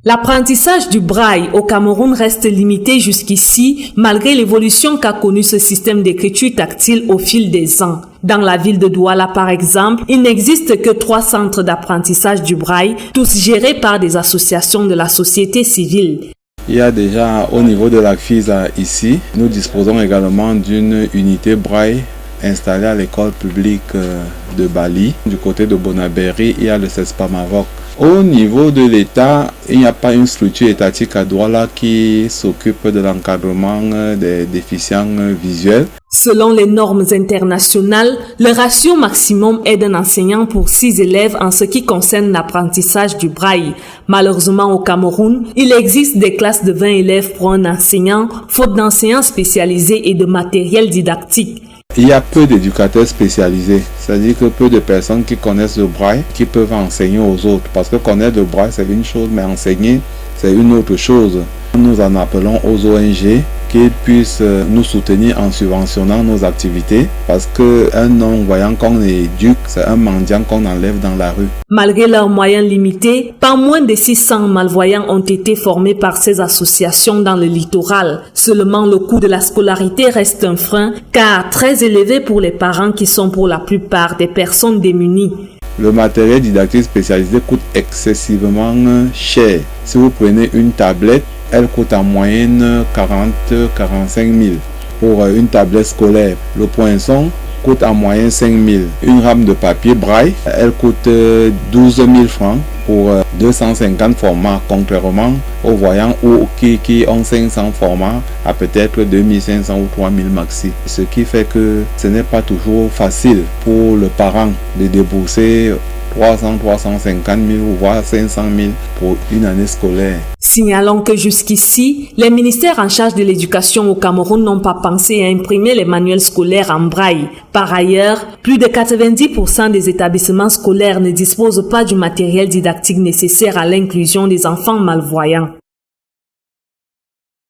L'apprentissage du braille au Cameroun reste limité jusqu'ici, malgré l'évolution qu'a connue ce système d'écriture tactile au fil des ans. Dans la ville de Douala, par exemple, il n'existe que 3 centres d'apprentissage du braille, tous gérés par des associations de la société civile. Il y a déjà au niveau de la FISA ici, nous disposons également d'une unité braille installée à l'école publique de Bali. Du côté de Bonaberi, il y a le CESPA Maroc. Au niveau de l'État, il n'y a pas une structure étatique à Douala qui s'occupe de l'encadrement des déficients visuels. Selon les normes internationales, le ratio maximum est d'un enseignant pour 6 élèves en ce qui concerne l'apprentissage du braille. Malheureusement, au Cameroun, il existe des classes de 20 élèves pour un enseignant, faute d'enseignants spécialisés et de matériel didactique. Il y a peu d'éducateurs spécialisés, c'est-à-dire que peu de personnes qui connaissent le braille, qui peuvent enseigner aux autres. Parce que connaître le braille, c'est une chose, mais enseigner, c'est une autre chose. Nous en appelons aux ONG qu'ils puissent nous soutenir en subventionnant nos activités, parce qu'un non-voyant qu'on éduque, c'est un mendiant qu'on enlève dans la rue. Malgré leurs moyens limités, pas moins de 600 malvoyants ont été formés par ces associations dans le littoral. Seulement, le coût de la scolarité reste un frein, car très élevé pour les parents qui sont pour la plupart des personnes démunies. Le matériel didactique spécialisé coûte excessivement cher. Si vous prenez une tablette, elle coûte en moyenne 40-45 000 pour une tablette scolaire. Le poinçon coûte en moyenne 5 000. Une rame de papier braille, elle coûte 12 000 francs pour 250 formats, contrairement aux voyants qui ont 500 formats à peut-être 2500 ou 3000 maxi. Ce qui fait que ce n'est pas toujours facile pour le parent de débourser 300, 350 000 ou voire 500 000 pour une année scolaire. Signalons que jusqu'ici, les ministères en charge de l'éducation au Cameroun n'ont pas pensé à imprimer les manuels scolaires en braille. Par ailleurs, plus de 90% des établissements scolaires ne disposent pas du matériel didactique nécessaire à l'inclusion des enfants malvoyants.